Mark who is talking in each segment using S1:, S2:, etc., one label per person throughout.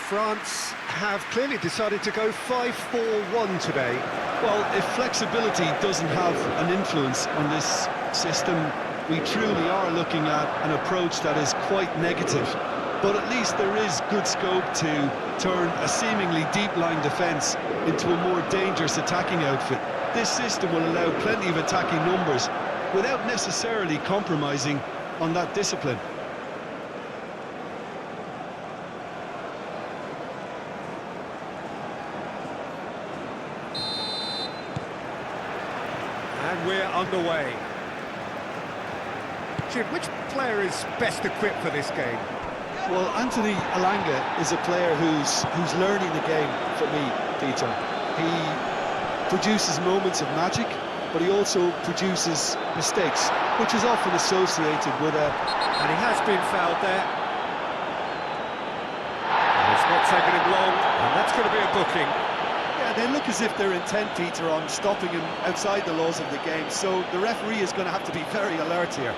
S1: France have clearly decided to go 5-4-1 today.
S2: Well, if flexibility doesn't have an influence on this system, we truly are looking at an approach that is quite negative. But at least there is good scope to turn a seemingly deep-line defence into a more dangerous attacking outfit. This system will allow plenty of attacking numbers without necessarily compromising on that discipline.
S1: And we're underway. Jude, which player is best equipped for this game?
S2: Well, Anthony Elanga is a player who's learning the game for me, Peter. He produces moments of magic, but he also produces mistakes, which is often associated with a...
S1: And he has been fouled there. And it's not taken him long, and that's going to be a booking.
S2: Yeah, they look as if they're intent, Peter, on stopping him outside the laws of the game, so the referee is going to have to be very alert here.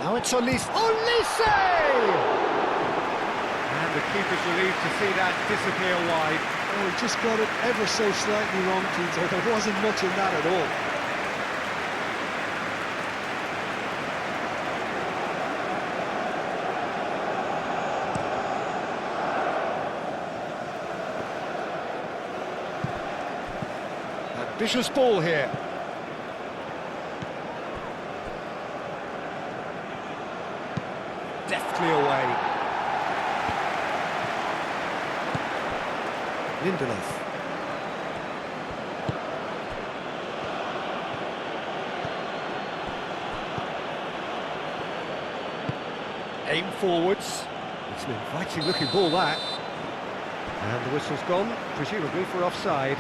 S1: Now it's Olise! Olise! And the keeper's relieved to see that disappear wide.
S2: Oh, he just got it ever so slightly wrong, Peter. There wasn't much in that at all.
S1: Ambitious ball here. Deftly away. Lindelof. Aim forwards. It's an inviting looking ball, that. And the whistle's gone, presumably for offside.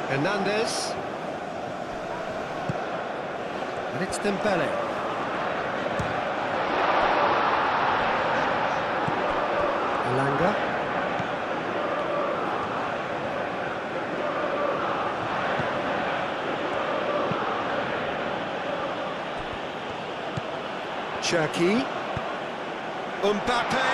S1: Hernandez. And it's Dembele. Elanga. Cherki. Mbappe.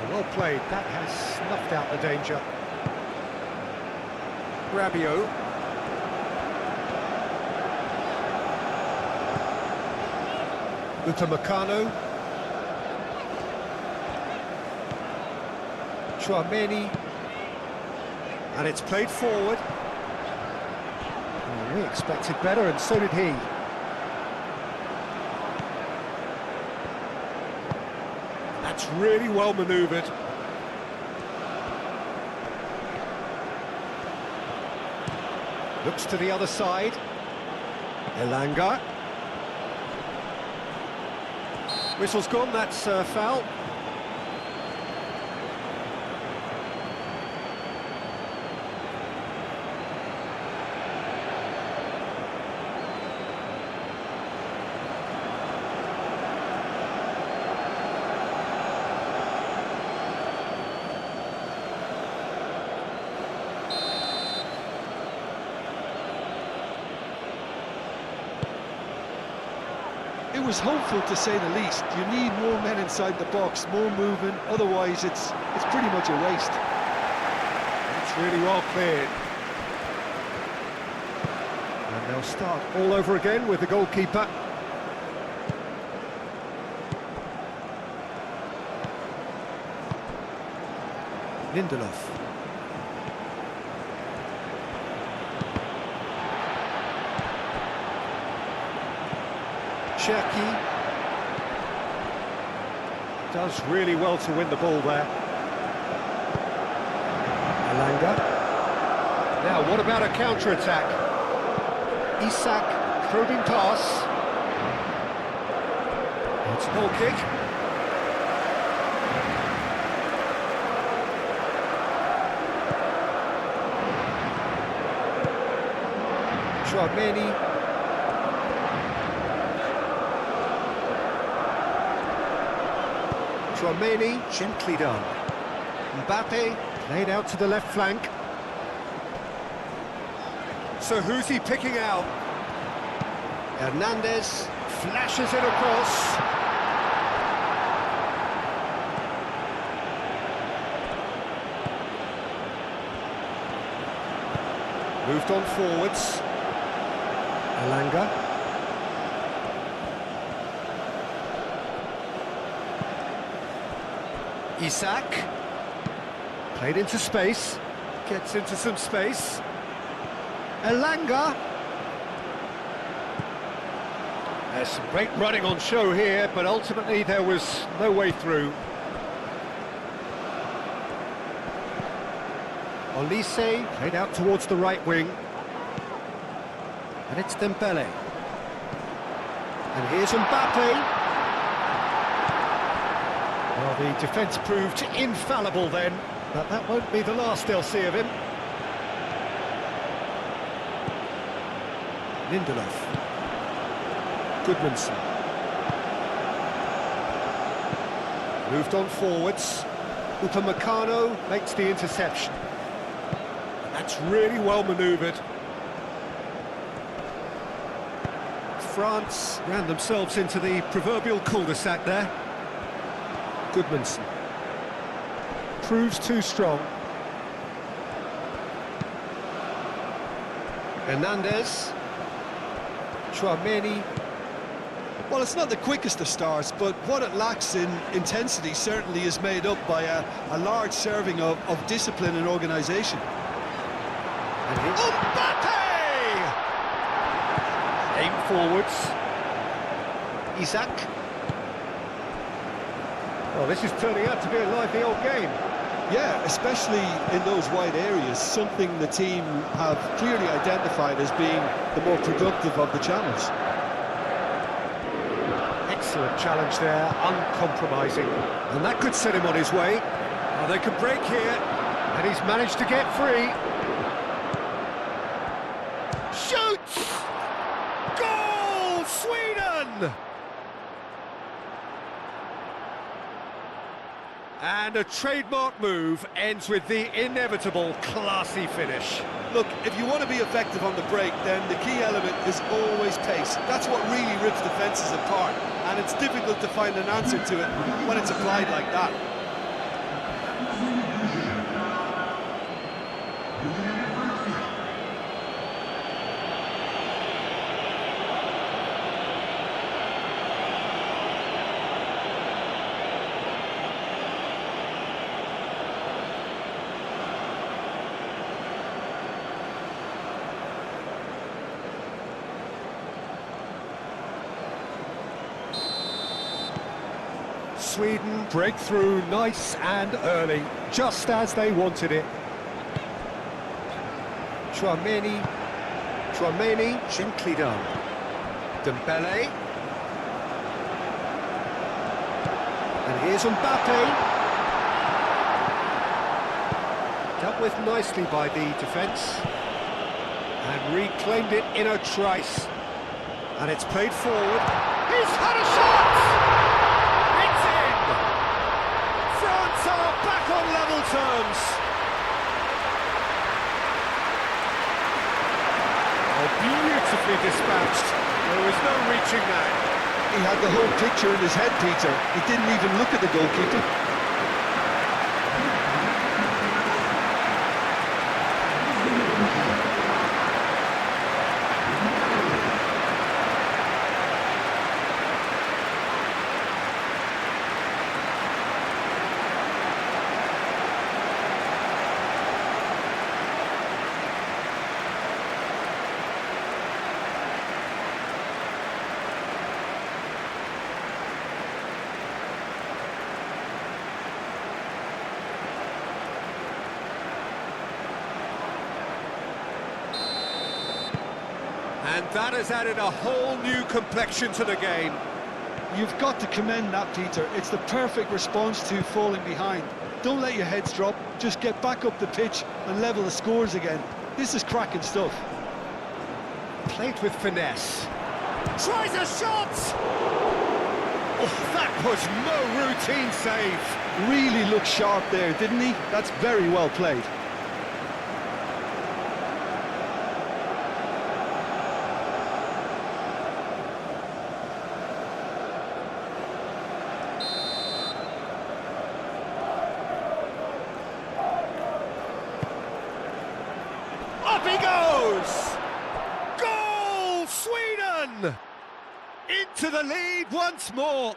S1: Well played, that has snuffed out the danger. Rabiot. Upamecano. Tchouaméni. And it's played forward. Oh, we expected better, and so did he. That's really well manoeuvred. Looks to the other side. Elanga. Whistle's gone, that's foul.
S2: It was hopeful, to say the least. You need more men inside the box, more movement, otherwise it's pretty much a waste.
S1: It's really well cleared. And they'll start all over again with the goalkeeper. Lindelof. Cherki does really well to win the ball there. Elanga. Now, what about a counter-attack? Isak, probing pass. It's a goal kick. Chouameni. Chouameni, gently done. Mbappe, played out to the left flank. So who's he picking out? Hernandez flashes it across. Moved on forwards. Elanga. Isak. Played into space. Gets into some space. Elanga. There's some great running on show here, but ultimately there was no way through. Olise played out towards the right wing. And it's Dembele. And here's Mbappe. Well, the defence proved infallible then, but that won't be the last they'll see of him. Lindelof. Goodmanson. Moved on forwards. Upamecano makes the interception. That's really well manoeuvred. France ran themselves into the proverbial cul-de-sac there. Goodmanson. Proves too strong. Hernandez. Chouameni.
S2: Well, it's not the quickest of starts, but what it lacks in intensity certainly is made up by a large serving of discipline and organisation.
S1: Mbappe! Aim forwards. Isak. Well, this is turning out to be a lively old game.
S2: Yeah, especially in those wide areas, something the team have clearly identified as being the more productive of the channels.
S1: Excellent challenge there, uncompromising. And that could set him on his way. Well, they could break here, and he's managed to get free. Shoots! Goal! Sweden! And a trademark move ends with the inevitable classy finish.
S2: Look, if you want to be effective on the break, then the key element is always pace. That's what really rips defences apart, and it's difficult to find an answer to it when it's applied like that.
S1: Sweden break through nice and early, just as they wanted it. Chouameni, gently done. Dembele. And here's Mbappe. Dealt with nicely by the defence. And reclaimed it in a trice. And it's played forward. He's had a shot! Back on level terms. Oh, beautifully dispatched. There was no reaching that.
S2: He had the whole picture in his head, Peter. He didn't even look at the goalkeeper.
S1: And that has added a whole new complexion to the game.
S2: You've got to commend that, Peter. It's the perfect response to falling behind. Don't let your heads drop, just get back up the pitch and level the scores again. This is cracking stuff.
S1: Played with finesse. Tries a shot! Oh, that was no routine save.
S2: Really looked sharp there, didn't he? That's very well played.
S1: Up he goes! Goal, Sweden! Into the lead once more.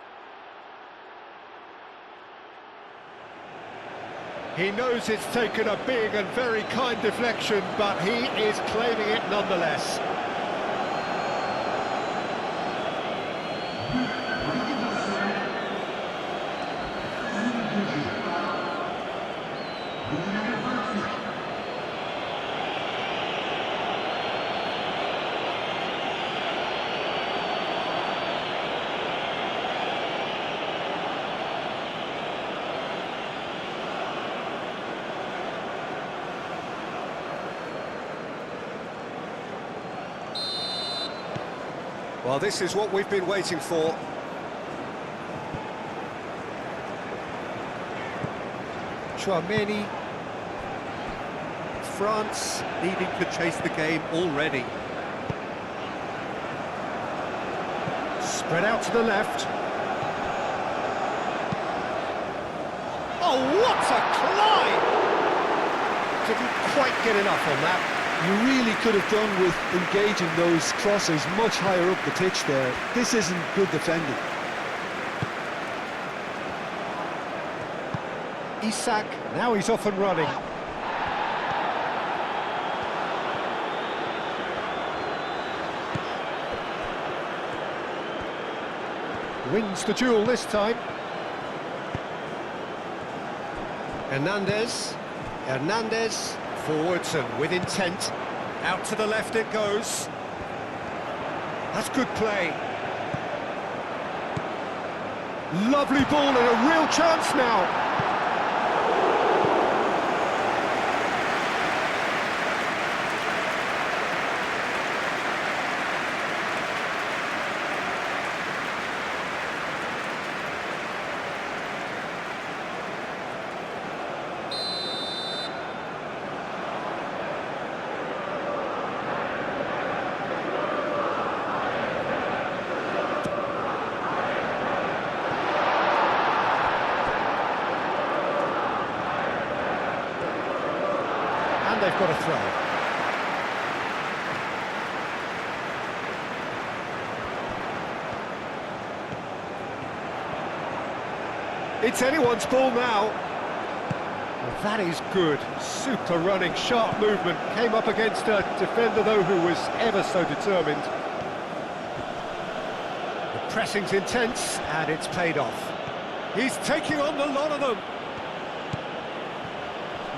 S1: He knows it's taken a big and very kind deflection, but he is claiming it nonetheless. Well, this is what we've been waiting for. Chouameni. France needing to chase the game already. Spread out to the left. Oh, what a climb! Didn't quite get enough on that.
S2: You really could have done with engaging those crossers much higher up the pitch there. This isn't good defending.
S1: Isak, now he's off and running. Wins the duel this time. Hernandez, forwards and with intent. Out to the left it goes. That's good play. Lovely ball and a real chance now. And they've got a throw. It's anyone's ball now. Well, that is good. Super running, sharp movement. Came up against a defender, though, who was ever so determined. The pressing's intense, and it's paid off. He's taking on the lot of them.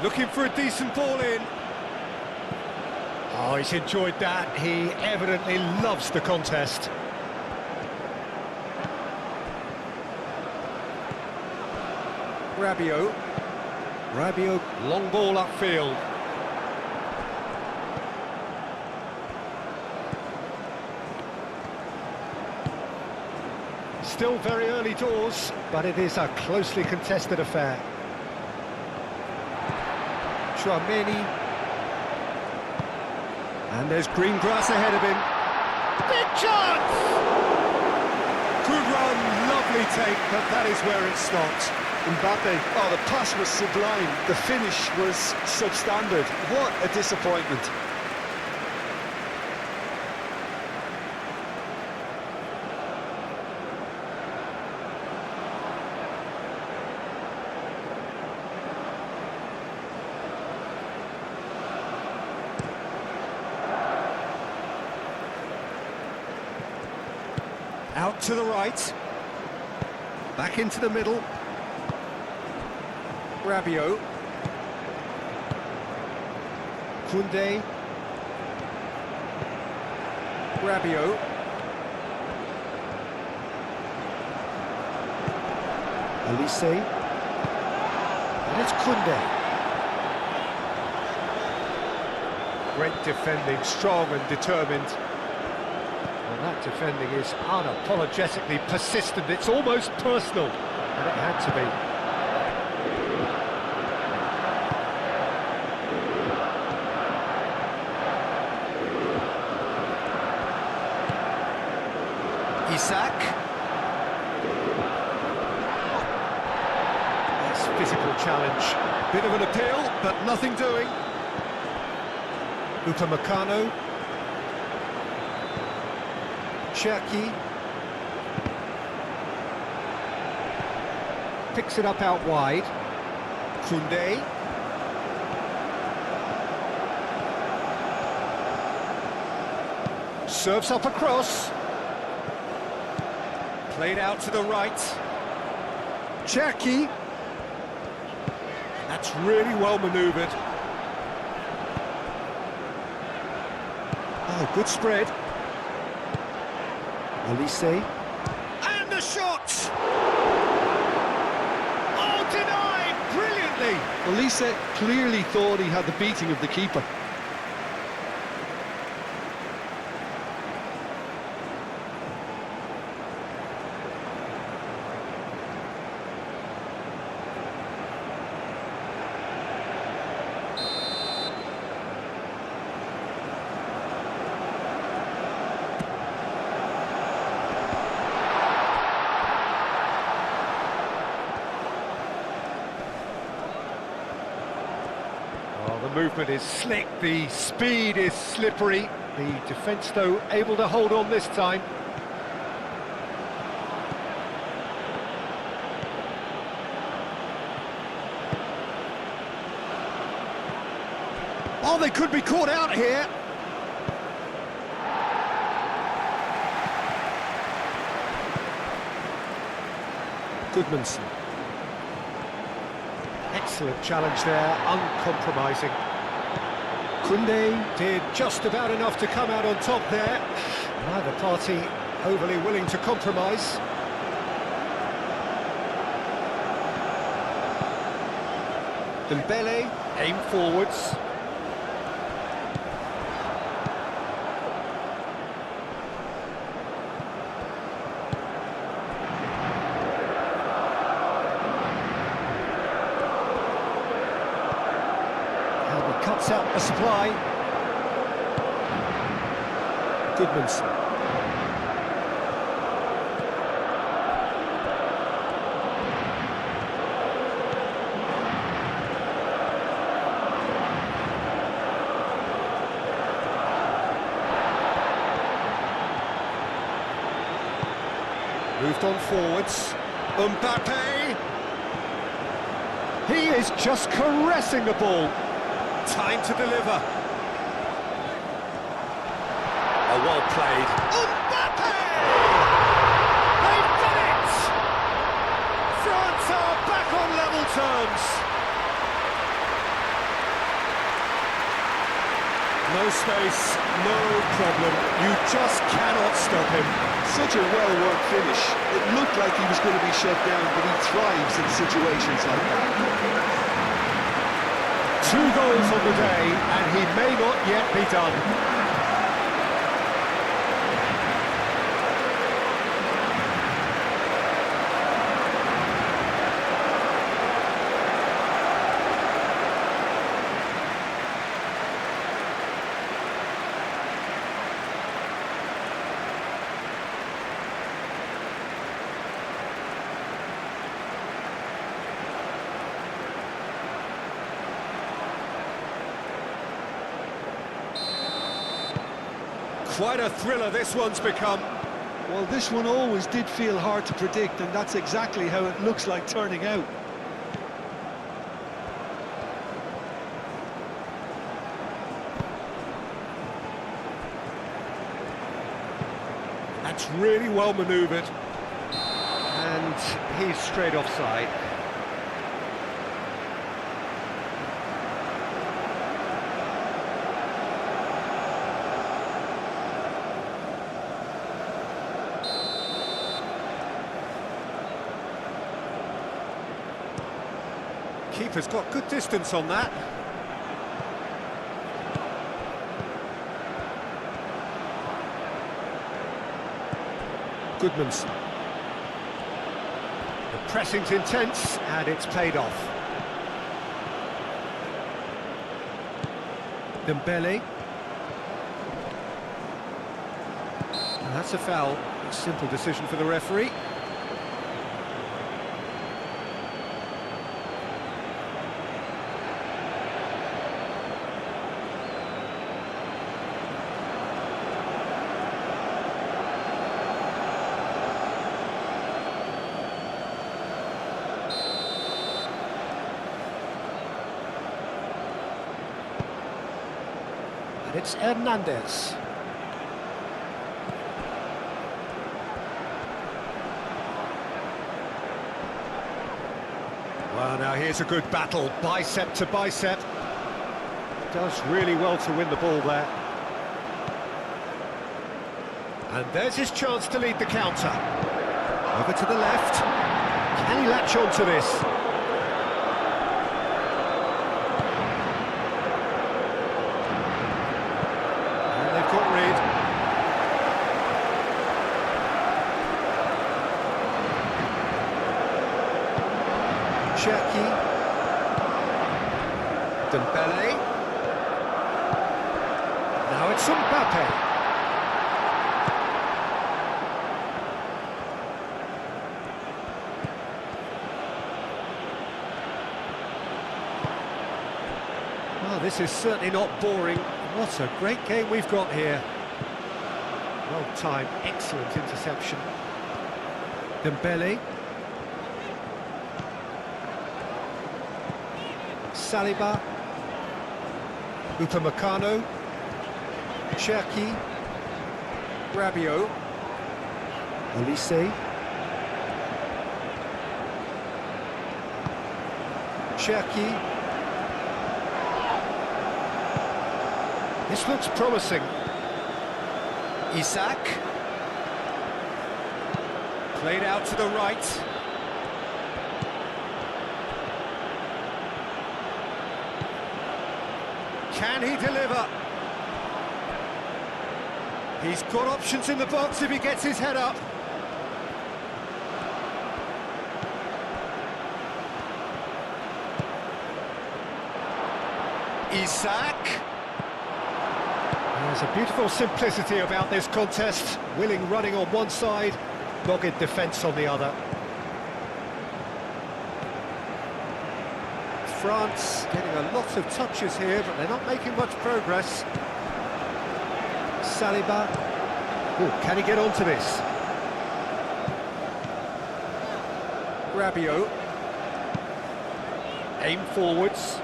S1: Looking for a decent ball in. Oh, he's enjoyed that. He evidently loves the contest. Rabiot, long ball upfield. Still very early doors, but it is a closely contested affair. Chouameni. And there's green grass ahead of him. Big chance! Good run, lovely take, but that is where it stopped.
S2: Mbappe, oh, the pass was sublime. The finish was substandard. What a disappointment.
S1: Out to the right. Back into the middle. Rabiot. Koundé. Rabiot. Elise. And it's Koundé. Great defending, strong and determined. And that defending is unapologetically persistent. It's almost personal. And it had to be. Isak. Nice physical challenge. Bit of an appeal, but nothing doing. Upamecano. Cherki. Picks it up out wide. Koundé. Serves up across. Played out to the right. Cherki. That's really well manoeuvred. Oh, good spread. Elise. And the shot! Oh, denied! Brilliantly!
S2: Elise clearly thought he had the beating of the keeper.
S1: The movement is slick, the speed is slippery. The defence, though, able to hold on this time. Oh, they could be caught out here. Goodmanson. Excellent challenge there, uncompromising. Koundé did just about enough to come out on top there. Neither party overly willing to compromise. Dembele, aim forwards. Cuts out the supply. Goodmanson. Moved on forwards. Mbappe. He is just caressing the ball. Time to deliver. Oh, well played. Mbappe! They've done it! France are back on level terms. No space, no problem. You just cannot stop him.
S2: Such a well-worked finish. It looked like he was going to be shut down, but he thrives in situations like that.
S1: 2 goals on the day, and he may not yet be done. Quite a thriller this one's become.
S2: Well, this one always did feel hard to predict, and that's exactly how it looks like turning out.
S1: That's really well manoeuvred. And he's straight offside. keeper's got good distance on that. Goodmanson. The pressing's intense, and it's paid off. Dembele. And that's a foul. A simple decision for the referee. And it's Hernandez. Well, now here's a good battle, bicep to bicep. Does really well to win the ball there. And there's his chance to lead the counter. Over to the left. Can he latch on to this? Got rid. Cherki. Dembele. Now it's Mbappe. Well, this is certainly not boring. What a great game we've got here. Well-timed, excellent interception. Dembele. Saliba. Upamecano. Cherki. Rabiot. Olise. Cherki. This looks promising. Isak. Played out to the right. Can he deliver? He's got options in the box if he gets his head up. Isak. There's a beautiful simplicity about this contest. Willing running on one side, dogged defence on the other. France getting a lot of touches here, but they're not making much progress. Saliba. Oh, can he get onto this? Rabiot. Aim forwards.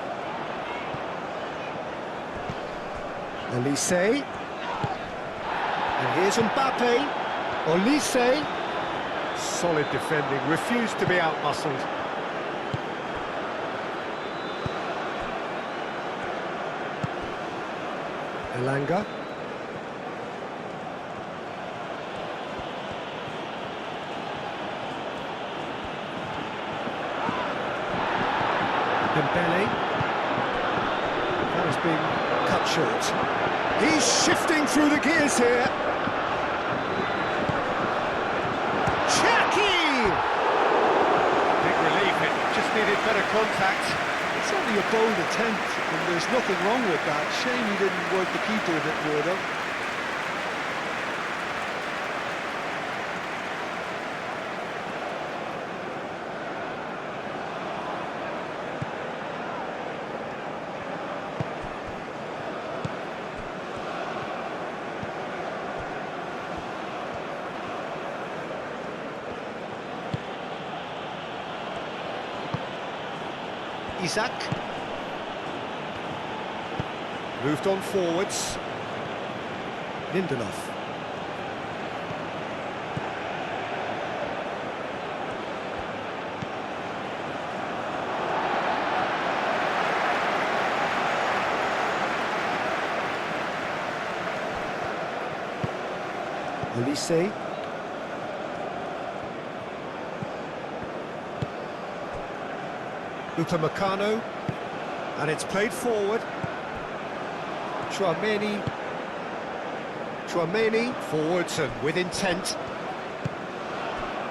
S1: Olise. And here's Mbappe. Olise. Solid defending, refused to be out-muscled. Elanga. Dembele. That has been cut short. He's shifting through the gears here. Cherki! Big relief, it just needed better contact.
S2: It's only a bold attempt, and there's nothing wrong with that. Shame he didn't work the keeper a bit more, though.
S1: Isak. Moved on forwards. Lindelof. Olise. Upamecano, and it's played forward. Tchouaméni, forwards and with intent.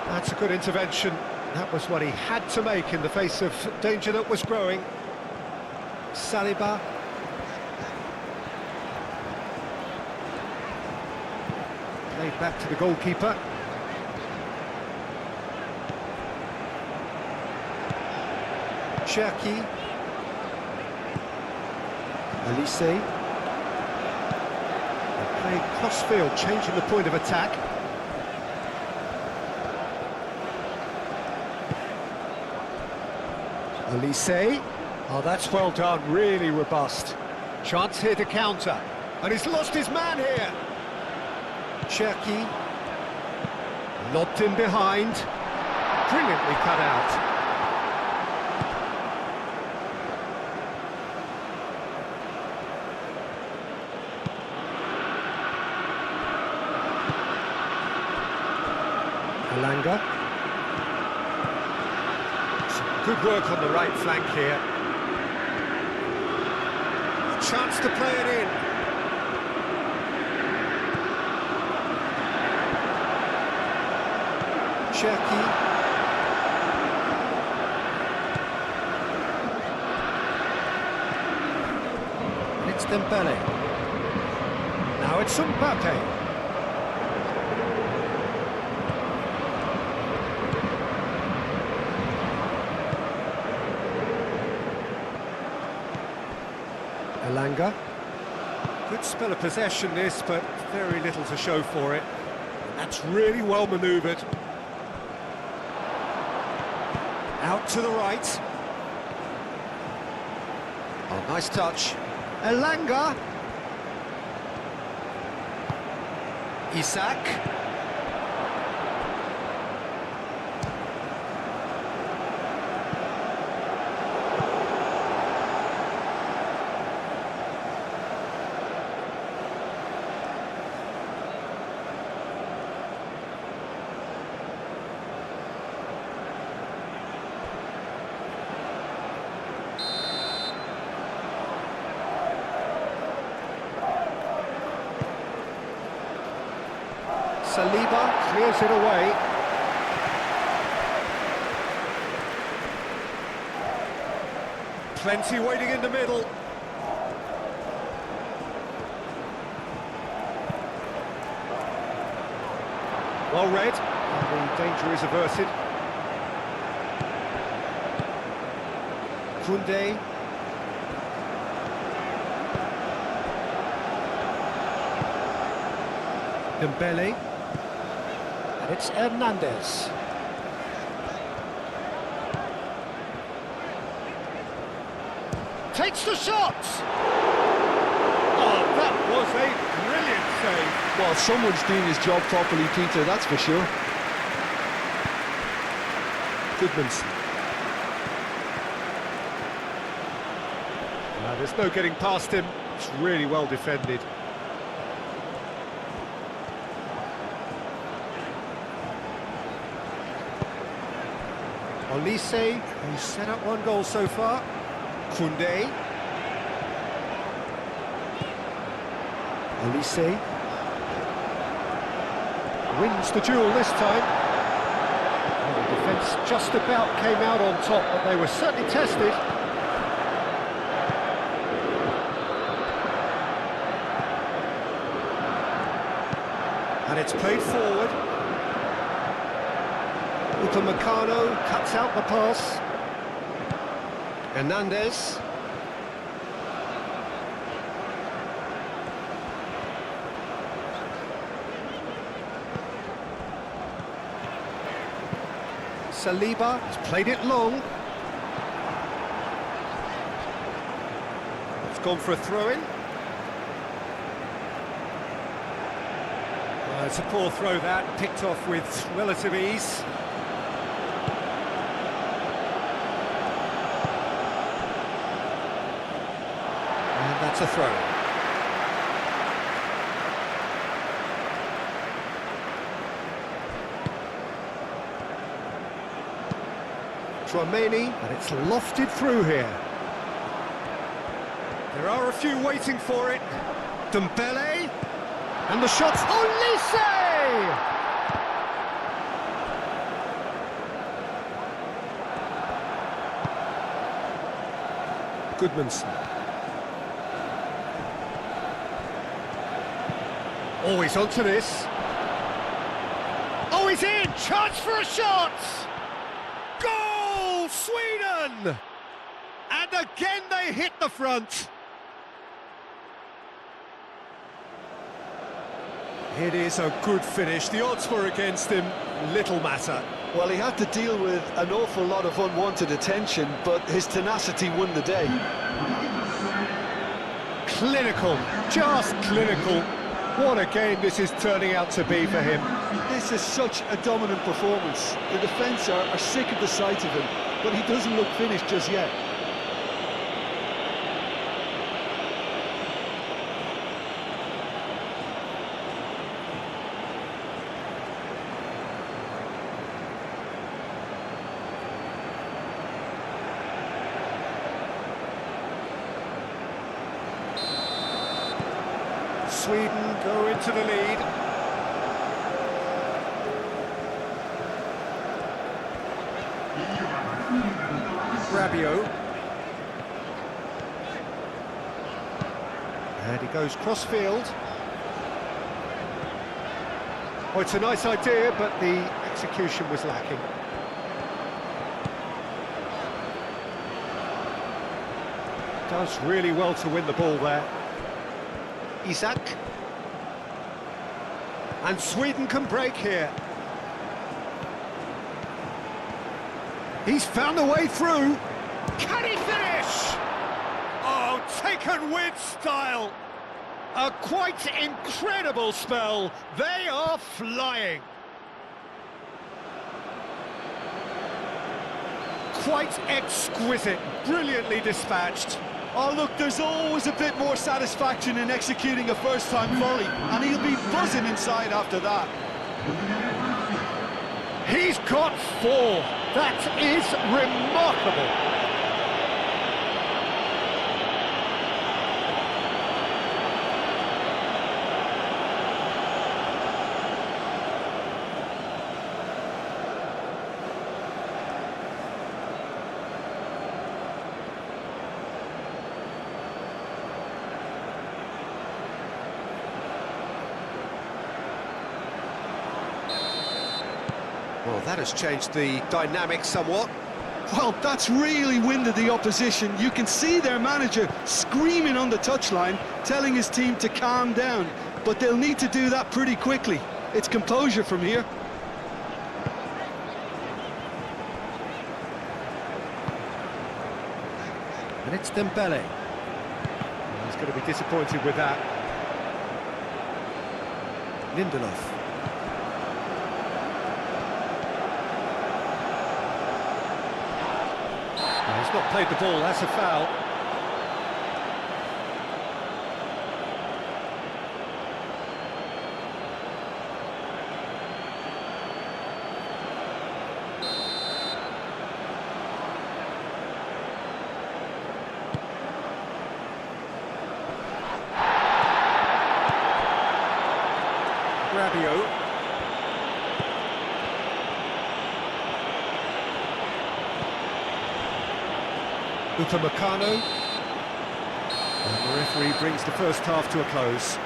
S1: That's a good intervention. That was what he had to make in the face of danger that was growing. Saliba. Played back to the goalkeeper. Cherki. Elise. Played cross-field, changing the point of attack. Elise. Oh, that's well done, really robust. Chance here to counter. And he's lost his man here. Cherki. Lobbed in behind. Brilliantly cut out. Elanga. Some good work on the right flank here. A chance to play it in. Cherki. It's Dembele. Now it's Mbappe. Elanga. Good spell of possession this, but very little to show for it. And that's really well manoeuvred. Out to the right. Oh, nice touch. Elanga. Isak. Saliba clears it away. Plenty waiting in the middle. Well read, and the danger is averted. Koundé. Dembele. And it's Hernandez. Takes the shot! Oh, that was a brilliant save.
S2: Well, someone's doing his job properly, Peter, that's for sure.
S1: Goodmanson. There's no getting past him. It's really well defended. Olise, who's set up one goal so far. Koundé. Olise. Wins the duel this time. And the defence just about came out on top, but they were certainly tested. And it's played forward. Upamecano cuts out the pass. Hernandez. Saliba has played it long. It's gone for a throw-in. It's a poor throw that, picked off with relative ease. And that's a throw. Chouameni, and it's lofted through here. There are a few waiting for it. Dembele, and the shot's Olise! Goodmanson. Oh, he's onto this. Oh, he's in! Chance for a shot! Goal! Sweden! And again they hit the front. It is a good finish. The odds were against him. Little matter.
S2: Well, he had to deal with an awful lot of unwanted attention, but his tenacity won the day.
S1: Clinical, just clinical. What a game this is turning out to be for him.
S2: This is such a dominant performance. The defence are sick of the sight of him, but he doesn't look finished just yet.
S1: Sweden go into the lead. Rabiot. And he goes cross-field. Oh, it's a nice idea, but the execution was lacking. Does really well to win the ball there. Isak. And Sweden can break here. He's found a way through. Can he finish? Oh, taken with style. A quite incredible spell. They are flying. Quite exquisite, brilliantly dispatched.
S2: Oh, look, there's always a bit more satisfaction in executing a first-time volley, and he'll be buzzing inside after that.
S1: He's got 4. That is remarkable. Well, that has changed the dynamic somewhat.
S2: Well, that's really winded the opposition. You can see their manager screaming on the touchline, telling his team to calm down. But they'll need to do that pretty quickly. It's composure from here.
S1: And it's Dembele. He's going to be disappointed with that. Lindelof. He's not played the ball, that's a foul. Rabiot. Upamecano. And the referee brings the first half to a close.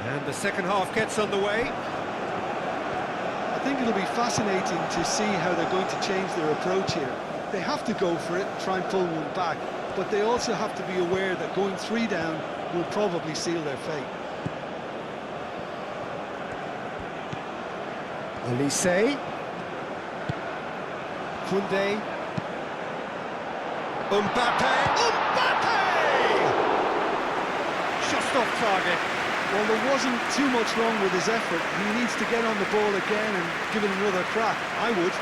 S1: And the second half gets underway.
S2: I think it'll be fascinating to see how they're going to change their approach here. They have to go for it, try and pull one back, but they also have to be aware that going 3 down will probably seal their fate.
S1: Olise. Koundé. Mbappe! Mbappe! Just off target.
S2: Well, there wasn't too much wrong with his effort. He needs to get on the ball again and give it another crack. I would.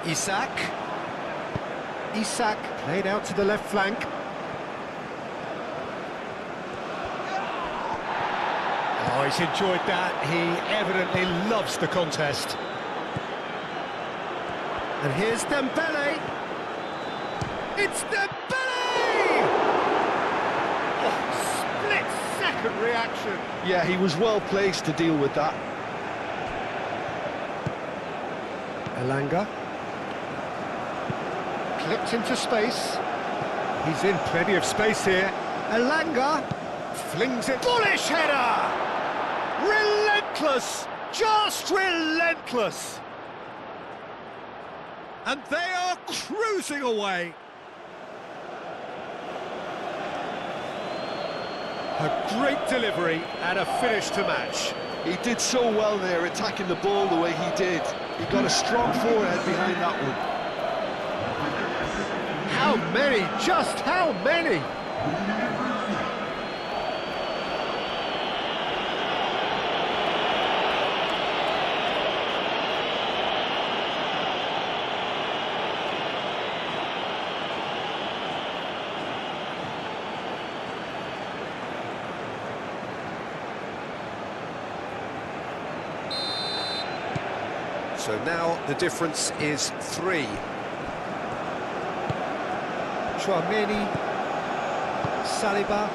S1: Isak. Isak played out to the left flank. Oh, he's enjoyed that. He evidently loves the contest. And here's Dembele. It's Dembele! Oh, split-second reaction.
S2: Yeah, he was well placed to deal with that.
S1: Elanga. Clipped into space. He's in plenty of space here. Elanga flings it. Bullish header! Relentless! Just relentless! And they are cruising away. A great delivery and a finish to match.
S2: He did so well there, attacking the ball the way he did. He got a strong forehead behind that one.
S1: How many? Just how many? So now the difference is 3. Tchouaméni, Saliba.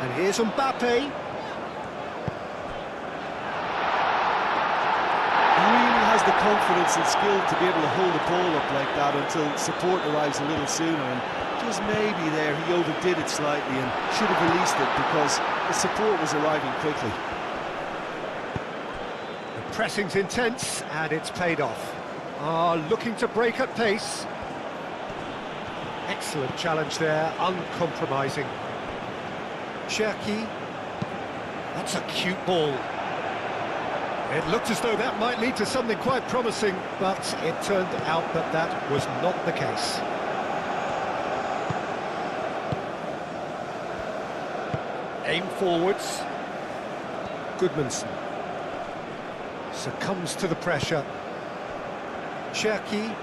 S1: And here's Mbappe.
S2: Really has the confidence and skill to be able to hold the ball up like that until support arrives a little sooner. And just maybe there he overdid it slightly and should have released it because the support was arriving quickly.
S1: Pressing's intense, and it's paid off. Looking to break at pace. Excellent challenge there, uncompromising. Cherki. That's a cute ball. It looked as though that might lead to something quite promising, but it turned out that that was not the case. Aim forwards. Goodmanson. Succumbs to the pressure. Cherki.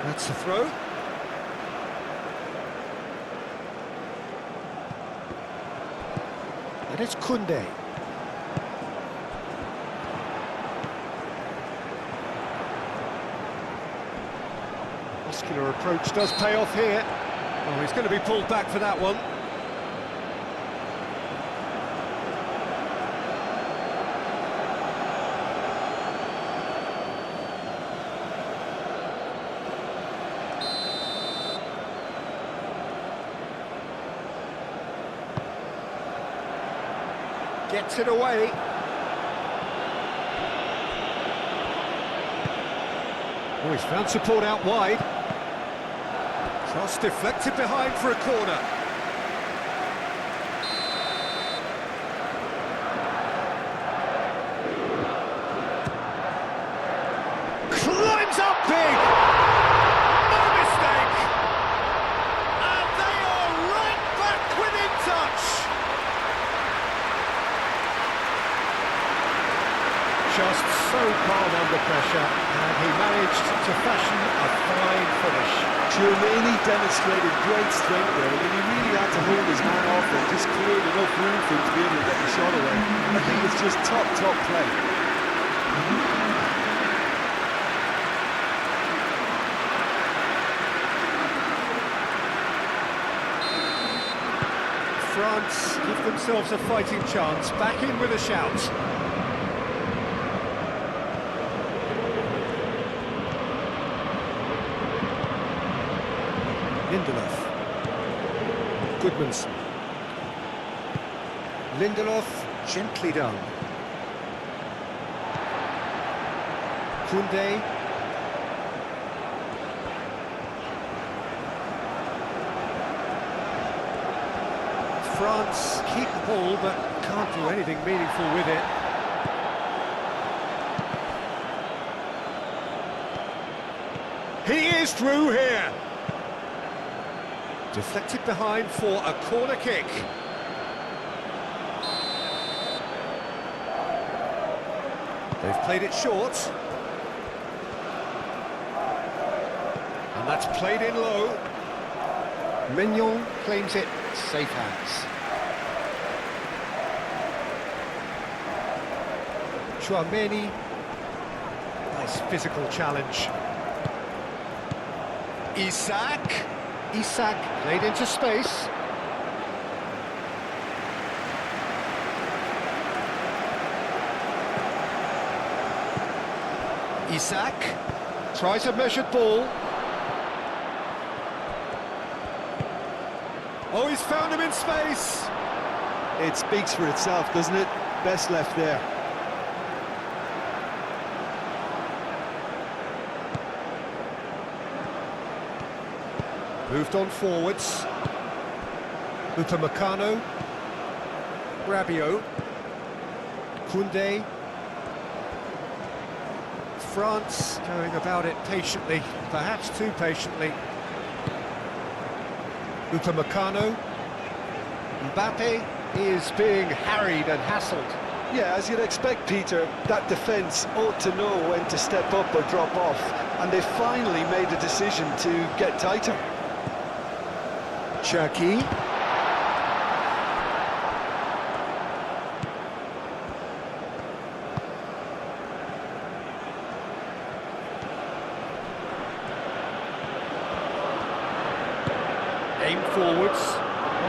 S1: That's the throw. And it's Koundé. Muscular approach does pay off here. Oh, he's going to be pulled back for that one. Gets it away. Oh, he's found support out wide. Cross deflected behind for a corner. Climbs up big! No mistake! And they are right back within touch! Just so calm under pressure, and he managed to fashion a fine finish.
S2: Tchouaméni demonstrated great strength there. I mean, he really had to hold his man off and just cleared enough room for him to be able to get the shot away. I think it's just top play.
S1: France give themselves a fighting chance, back in with a shout. Lindelof. Goodmanson. Lindelof, gently done. Koundé. France keep the ball, but can't do anything meaningful with it. He is through here. Deflected behind for a corner kick. They've played it short. And that's played in low. Mignon claims it, safe hands. Chouameni, nice physical challenge. Isak played into space. Isak tries a measured ball. Oh, he's found him in space.
S2: It speaks for itself, doesn't it? Best left there.
S1: Moved on forwards. Upamecano. Rabiot. Koundé. France going about it patiently, perhaps too patiently. Upamecano. Mbappe is being harried and hassled.
S2: Yeah, as you'd expect, Peter, that defence ought to know when to step up or drop off, and they finally made a decision to get tighter.
S1: Cherki. Aim forwards.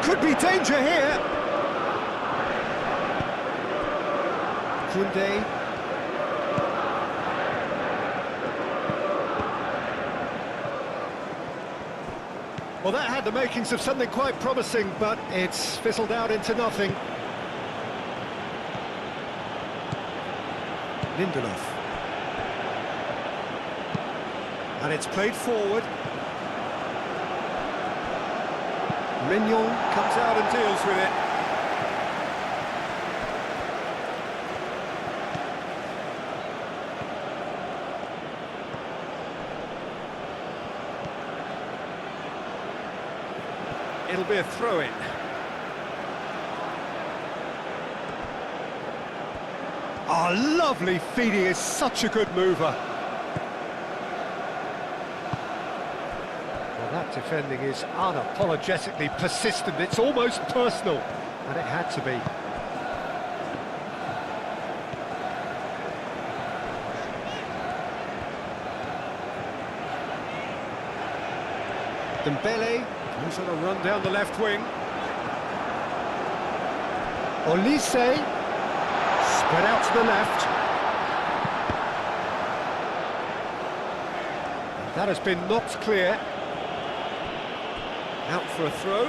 S1: Could be danger here. Koundé. Well, that had the makings of something quite promising, but it's fizzled out into nothing. Lindelof. And it's played forward. Mignon comes out and deals with it. It'll be a throw-in. Oh, lovely feed, he is such a good mover. Well, that defending is unapologetically persistent, it's almost personal, and it had to be. Dembele goes on a run down the left wing. Olise spread out to the left. That has been knocked clear. Out for a throw.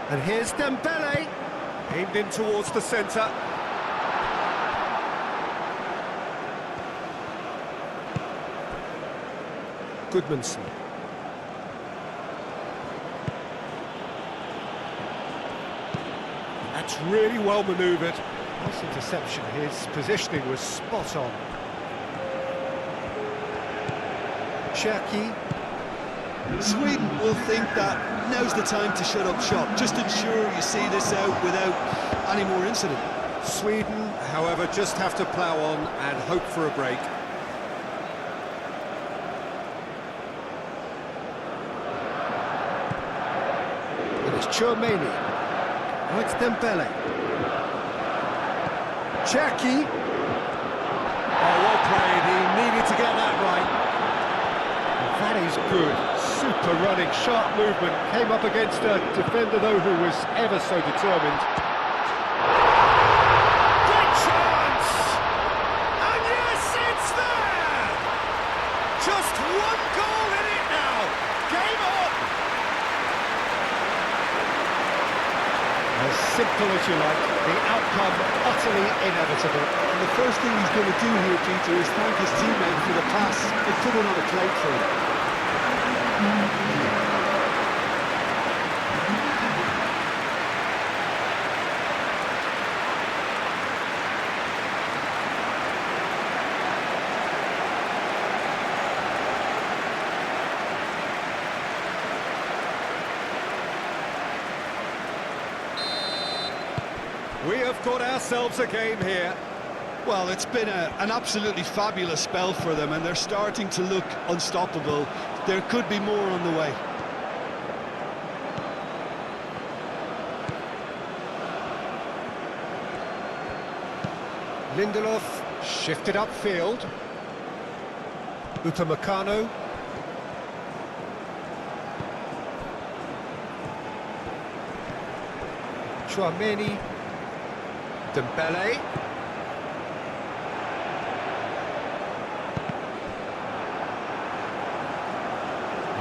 S1: And here's Dembele, aimed in towards the centre. Goodmanson. That's really well manoeuvred. Nice interception, his positioning was spot on. Cherki.
S2: Sweden will think that now's the time to shut up shop. Just ensure you see this out without any more incident.
S1: Sweden, however, just have to plough on and hope for a break. Chouameni. Oh, it's Dembele. Cherki. Oh, well played. He needed to get that right. That is good. Super running, sharp movement. Came up against a defender, though, who was ever so determined. Great chance! And yes, it's there! Just one goal in it now. Game on! As simple as you like, the outcome utterly inevitable.
S2: And the first thing he's going to do here, Peter, is thank his teammate for the pass. It put it on a plate for him.
S1: We have got ourselves a game here.
S2: Well, it's been an absolutely fabulous spell for them, and they're starting to look unstoppable. There could be more on the way.
S1: Lindelof shifted upfield. Upamecano. Tchouaméni. Dembele.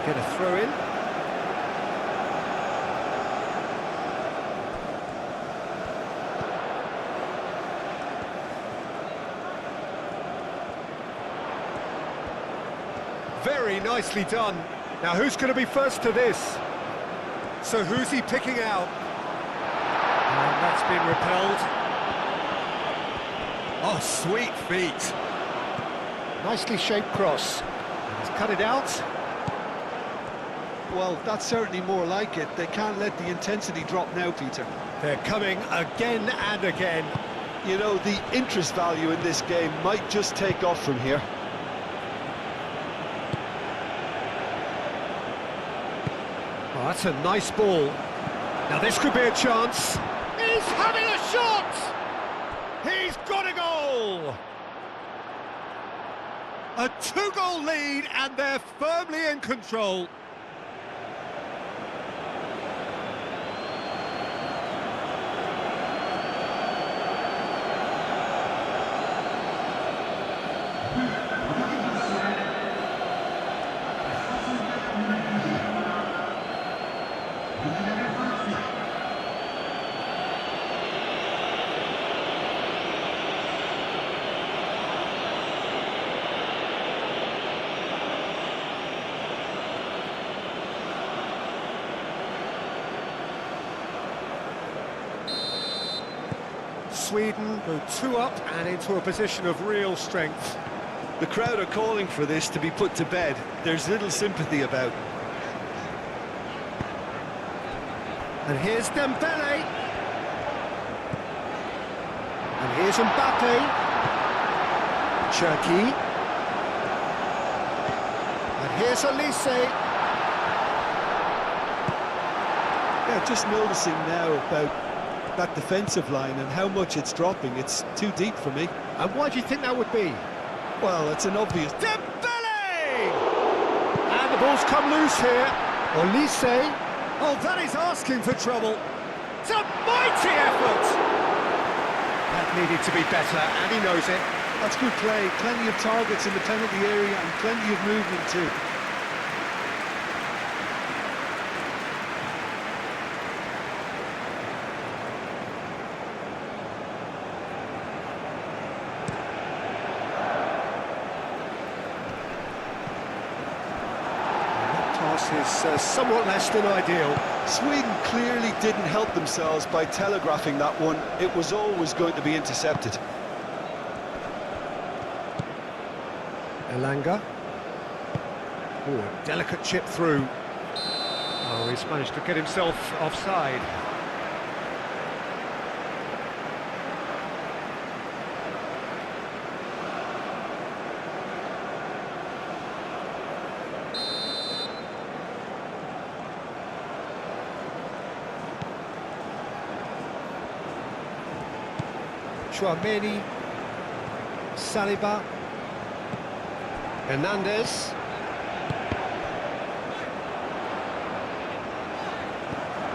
S1: Get a throw in. Very nicely done. Now who's going to be first to this? So who's he picking out? And that's been repelled. Oh, sweet feet. Nicely shaped cross. He's cut it out.
S2: Well, that's certainly more like it. They can't let the intensity drop now, Peter.
S1: They're coming again and again.
S2: You know, the interest value in this game might just take off from here.
S1: Oh, that's a nice ball. Now this could be a chance. He's having a shot! He's got a goal! A 2-goal lead, and they're firmly in control. Sweden go 2 up and into a position of real strength.
S2: The crowd are calling for this to be put to bed. There's little sympathy about.
S1: And here's Dembele. And here's Mbappe. Cherki. And here's Olise.
S2: Yeah, just noticing now about that defensive line and how much it's dropping. It's too deep for me.
S1: And why do you think that would be?
S2: Well, it's an obvious...
S1: Dembele! And the ball's come loose here. Olise. Oh, that is asking for trouble. It's a mighty effort! That needed to be better, and he knows it.
S2: That's good play. Plenty of targets in the penalty area and plenty of movement too.
S1: Is somewhat less than ideal.
S2: Sweden clearly didn't help themselves by telegraphing that one. It was always going to be intercepted.
S1: Elanga. Oh, a delicate chip through. Oh, he's managed to get himself offside. Tchouaméni, Saliba, Hernandez,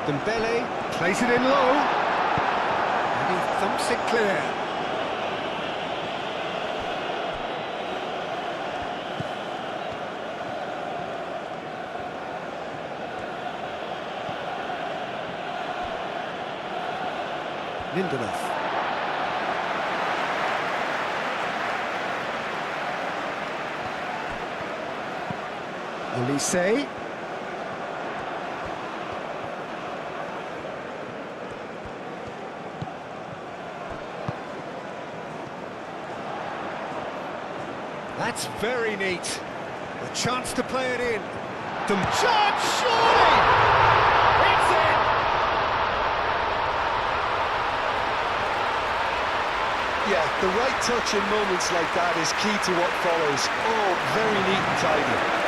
S1: Dembele plays it in low. And he thumps it clear. Lindelof. Olise. That's very neat. A chance to play it in. Chance, surely! It's in!
S2: Yeah, the right touch in moments like that is key to what follows. Oh, very neat and tidy.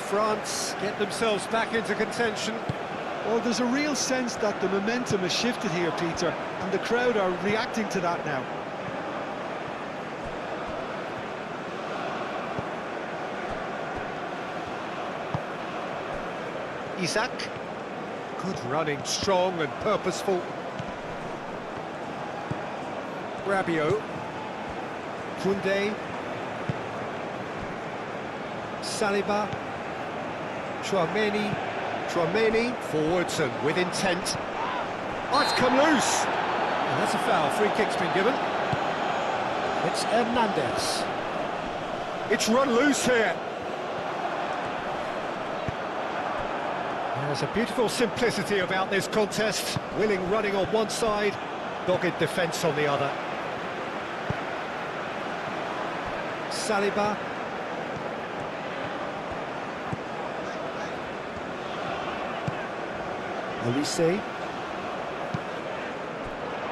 S1: France get themselves back into contention.
S2: Well, there's a real sense that the momentum has shifted here, Peter, and the crowd are reacting to that now.
S1: Isak. Good running, strong and purposeful. Rabiot. Koundé. Saliba. Chouameni forwards and with intent. Oh, it's come loose! And that's a foul. Free kick's been given. It's Hernandez. It's run loose here. There's a beautiful simplicity about this contest. Willing running on one side, dogged defence on the other. Saliba. Olise.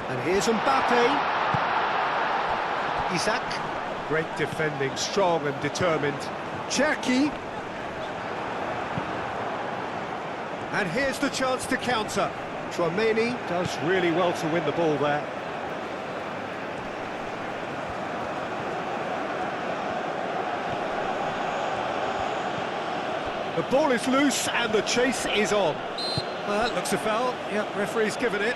S1: And here's Mbappe. Isak. Great defending, strong and determined. Cherki. And here's the chance to counter. Chouameni does really well to win the ball there. The ball is loose and the chase is on. Well, that looks a foul. Yep, referee's given it.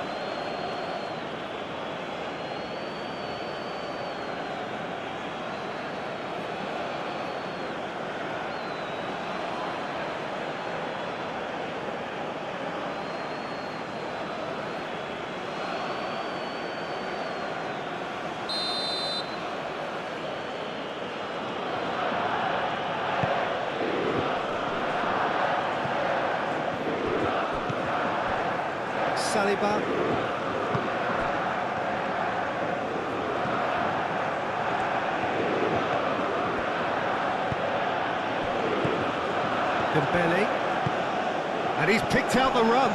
S1: Saliba. Dembele. And he's picked out the run.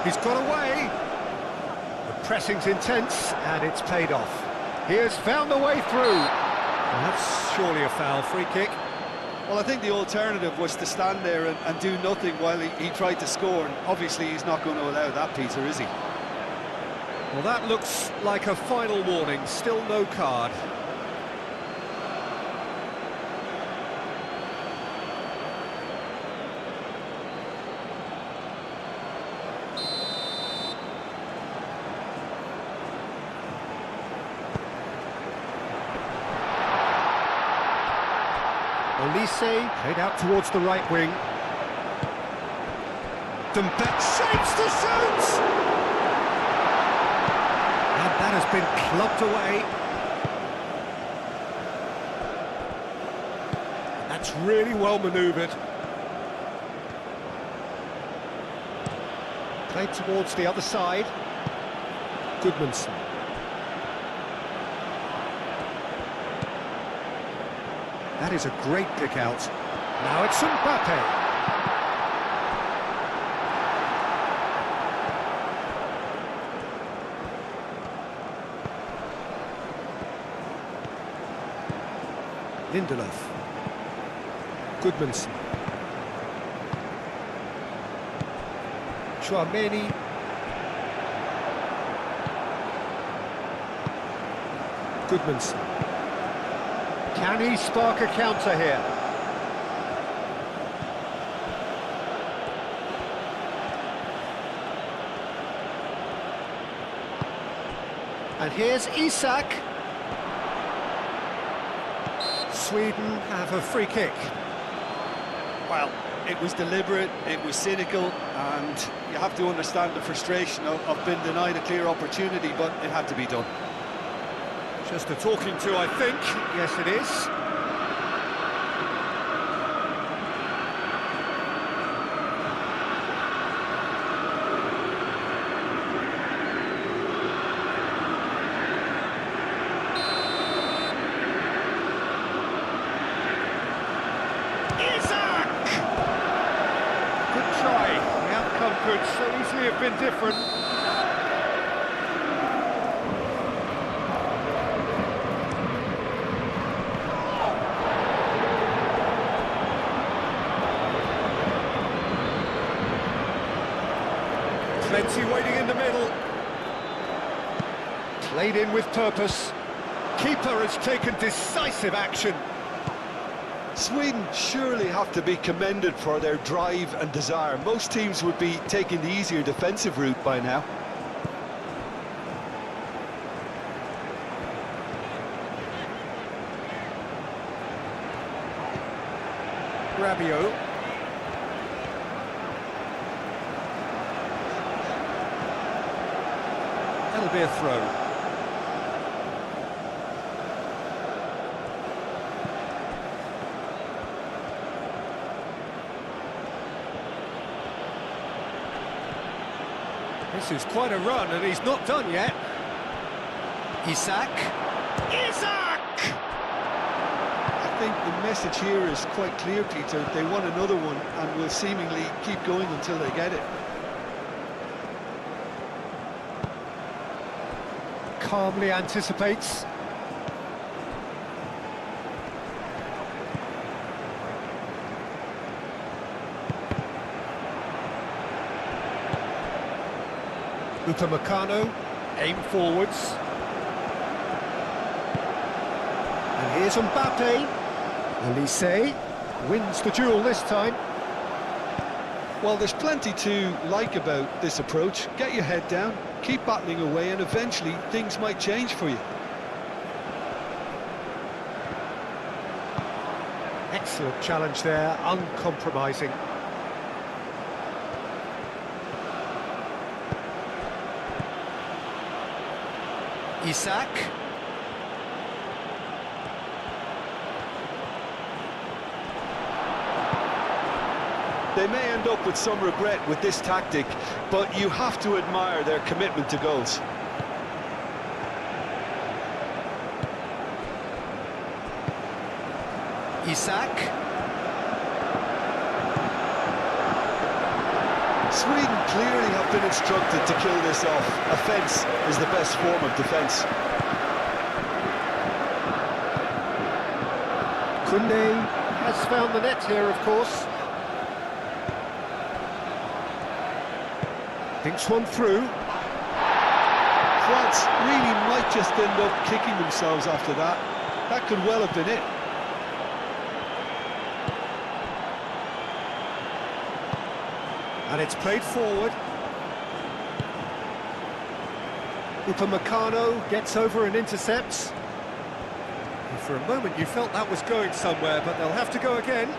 S1: He's got away. The pressing's intense and it's paid off. He has found the way through. And that's surely a foul. Free kick.
S2: Well, I think the alternative was to stand there and do nothing while he tried to score, and obviously he's not going to allow that, Peter, is he?
S1: Well, that looks like a final warning. Still no card. Olise played out towards the right wing. Dembele shapes to shoot! And that has been clubbed away. That's really well manoeuvred. Played towards the other side. Goodmanson. That is a great pick out. Now it's Mbappe. Lindelof. Goodmanson. Chouameni. Goodmanson. Can he spark a counter here? And here's Isak. Sweden have a free kick.
S2: Well, it was deliberate, it was cynical, and you have to understand the frustration of being denied a clear opportunity, but it had to be done.
S1: Just a talking to, I think. Yes, it is. Isak! Good try. The outcome could so easily have been different. Plenty waiting in the middle. Played in with purpose. Keeper has taken decisive action.
S2: Sweden surely have to be commended for their drive and desire. Most teams would be taking the easier defensive route by now.
S1: Rabiot. That'll be a throw. This is quite a run, and he's not done yet. Isak. Isak!
S2: I think the message here is quite clear, Peter. They want another one and will seemingly keep going until they get it.
S1: Calmly anticipates. Upamecano, aim forwards. And here's Mbappe. Olise wins the duel this time.
S2: Well, there's plenty to like about this approach. Get your head down, keep battling away, and eventually things might change for you.
S1: Excellent challenge there, uncompromising. Isak.
S2: They may end up with some regret with this tactic, but you have to admire their commitment to goals.
S1: Isak.
S2: Sweden clearly have been instructed to kill this off. Offence is the best form of defence.
S1: Koundé has found the net here, of course. Thinks one through.
S2: France really might just end up kicking themselves after that. That could well have been it.
S1: And it's played forward. Upamecano gets over and intercepts. And for a moment you felt that was going somewhere, but they'll have to go again.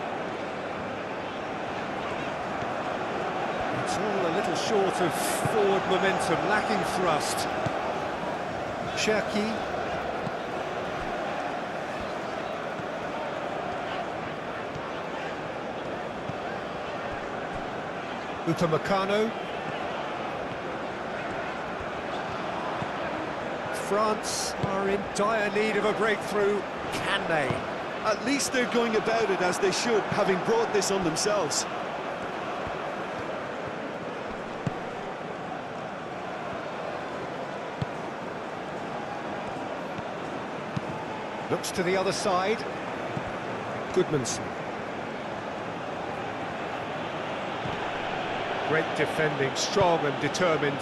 S1: It's all a little short of forward momentum, lacking thrust. Cherki. Upamecano. France are in dire need of a breakthrough. Can they?
S2: At least they're going about it as they should, having brought this on themselves.
S1: Looks to the other side. Goodmanson. Great defending, strong and determined.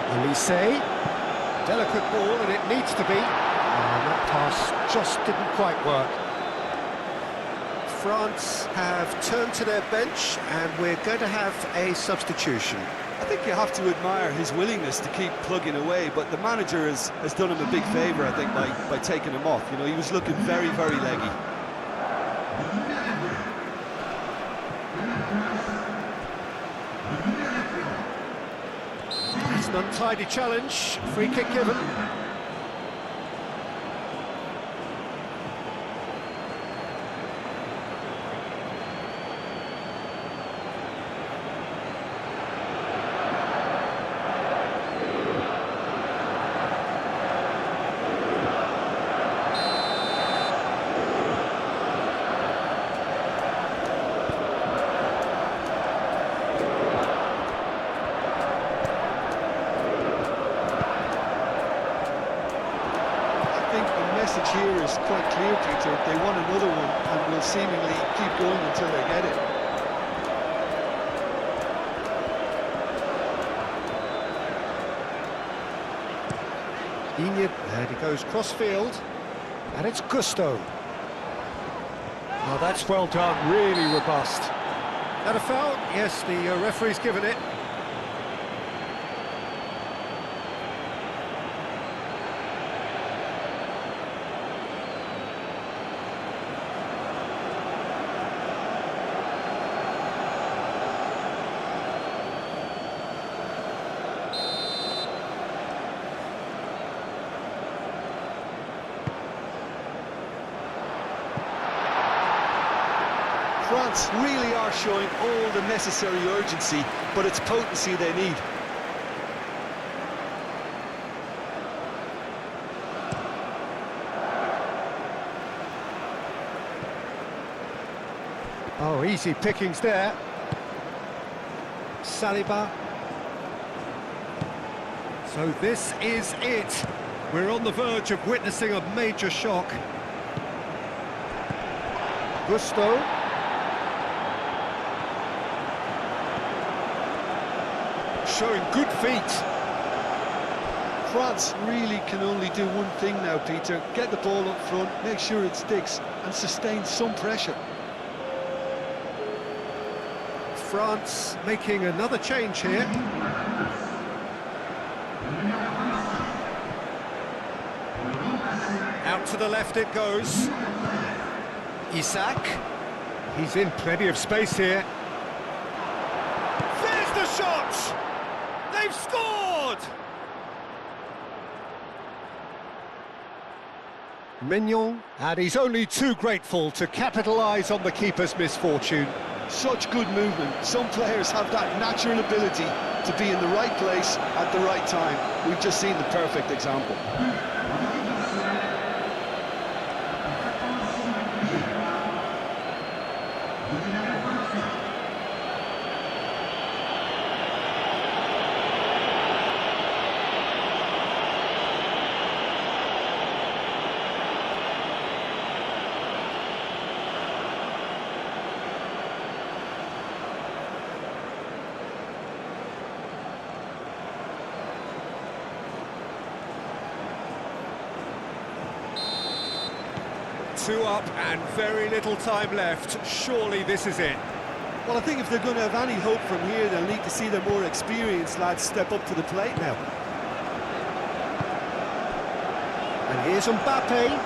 S1: Olise. Delicate ball, and it needs to be. And that pass just didn't quite work. France have turned to their bench, and we're going to have a substitution.
S2: I think you have to admire his willingness to keep plugging away, but the manager has done him a big favour, I think, by taking him off. You know, he was looking very, very leggy.
S1: It's an untidy challenge. Free kick given.
S2: Here is quite clear, Peter. They want another one and will seemingly keep going until they get it.
S1: Enid, and he goes cross-field, and it's Gusto. Oh, that's well done, really robust. That a foul? Yes, the referee's given it.
S2: France really are showing all the necessary urgency, but it's potency they need.
S1: Oh, easy pickings there. Saliba. So this is it. We're on the verge of witnessing a major shock. Gusto. Showing good feet.
S2: France really can only do one thing now, Peter. Get the ball up front, make sure it sticks, and sustain some pressure.
S1: France making another change here. Out to the left it goes. Isak. He's in plenty of space here. There's the shot! They've scored! Mignon, and he's only too grateful to capitalise on the keeper's misfortune.
S2: Such good movement. Some players have that natural ability to be in the right place at the right time. We've just seen the perfect example.
S1: Two up and very little time left. Surely this is it.
S2: Well, I think if they're going to have any hope from here, they'll need to see their more experienced lads step up to the plate now.
S1: And here's Mbappe.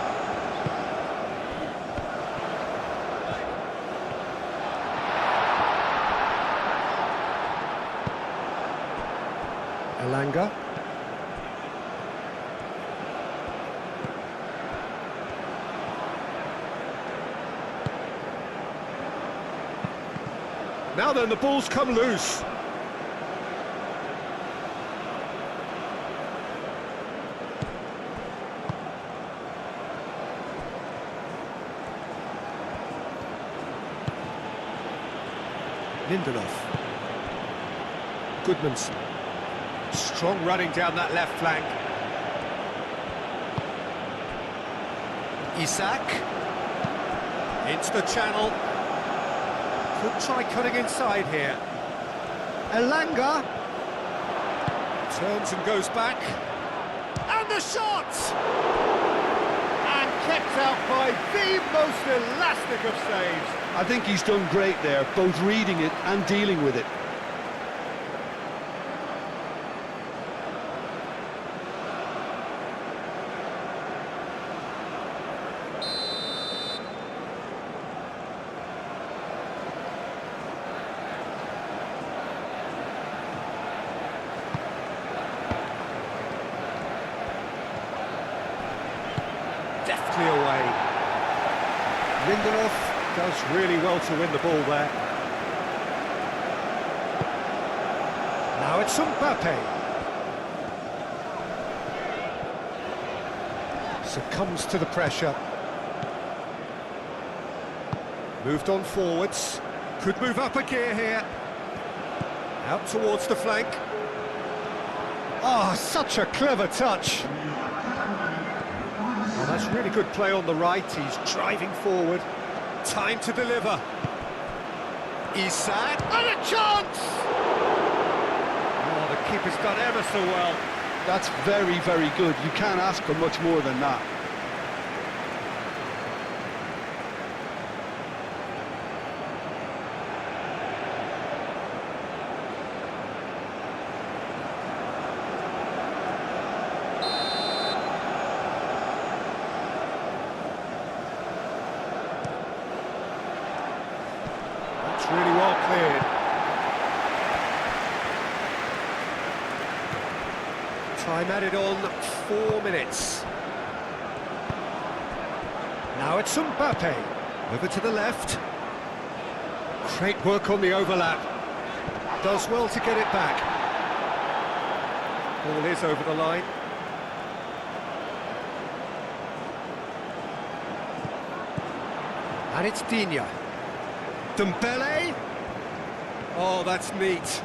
S1: Elanga. Now then, the ball's come loose. Lindelof. Goodmanson. Strong running down that left flank. Isak. Into the channel. Could try cutting inside here. Elanga. Turns and goes back. And the shot! And kept out by the most elastic of saves.
S2: I think he's done great there, both reading it and dealing with it.
S1: Deftly away. Lindelof does really well to win the ball there. Now it's Mbappe. Succumbs to the pressure. Moved on forwards. Could move up a gear here. Out towards the flank. Oh, such a clever touch. Oh, that's really good play on the right. He's driving forward. Time to deliver. Isak, and a chance! Oh, the keeper's done ever so well.
S2: That's very, very good. You can't ask for much more than that.
S1: Really well cleared. Time added on 4 minutes. Now it's Mbappe. Over to the left. Great work on the overlap. Does well to get it back. Ball is over the line. And it's Digne. Dembele. Oh, that's neat.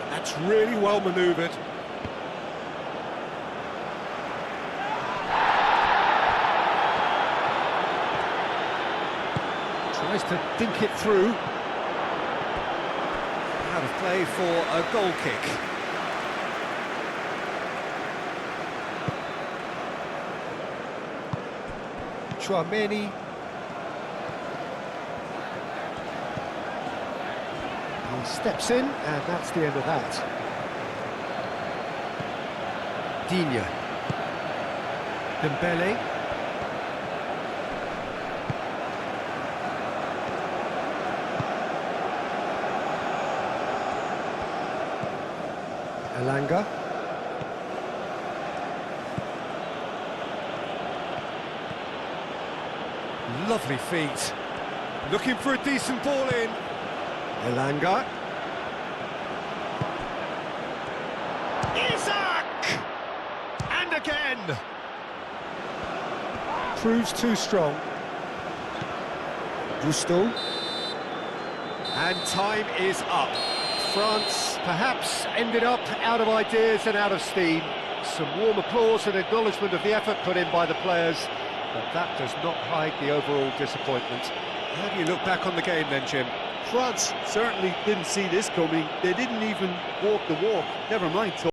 S1: That's really well manoeuvred. Tries to dink it through. Out of play for a goal kick. Tchouaméni. He steps in, and that's the end of that. Digne. Dembele. Elanga. Lovely feet. Looking for a decent ball in. Elanga. Isak! And again! Proves too strong. Gusto. And time is up. France perhaps ended up out of ideas and out of steam. Some warm applause and acknowledgement of the effort put in by the players, but that does not hide the overall disappointment. How do you look back on the game then, Jim?
S2: France certainly didn't see this coming. They didn't even walk the walk, never mind talk.